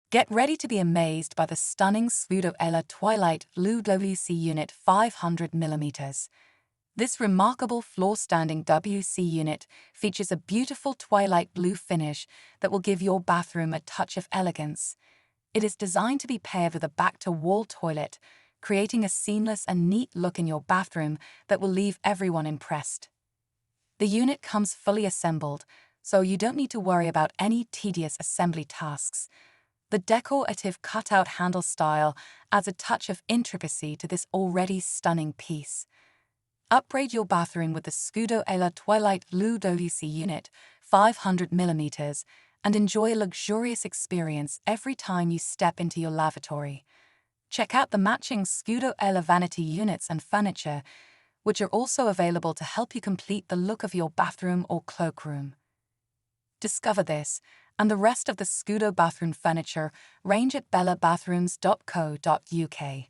Get ready to be amazed by the stunning Scudo Ella Twilight Blue WC unit 500mm. This remarkable floor-standing WC unit features a beautiful twilight blue finish that will give your bathroom a touch of elegance. It is designed to be paired with a back-to-wall toilet, creating a seamless and neat look in your bathroom that will leave everyone impressed. The unit comes fully assembled, so you don't need to worry about any tedious assembly tasks. The decorative cutout handle style adds a touch of intricacy to this already stunning piece. Upgrade your bathroom with the Scudo Ella Twilight Blue WC unit 500mm and enjoy a luxurious experience every time you step into your lavatory. Check out the matching Scudo Ella vanity units and furniture, which are also available to help you complete the look of your bathroom or cloakroom. Discover this and the rest of the Scudo bathroom furniture range at bellabathrooms.co.uk.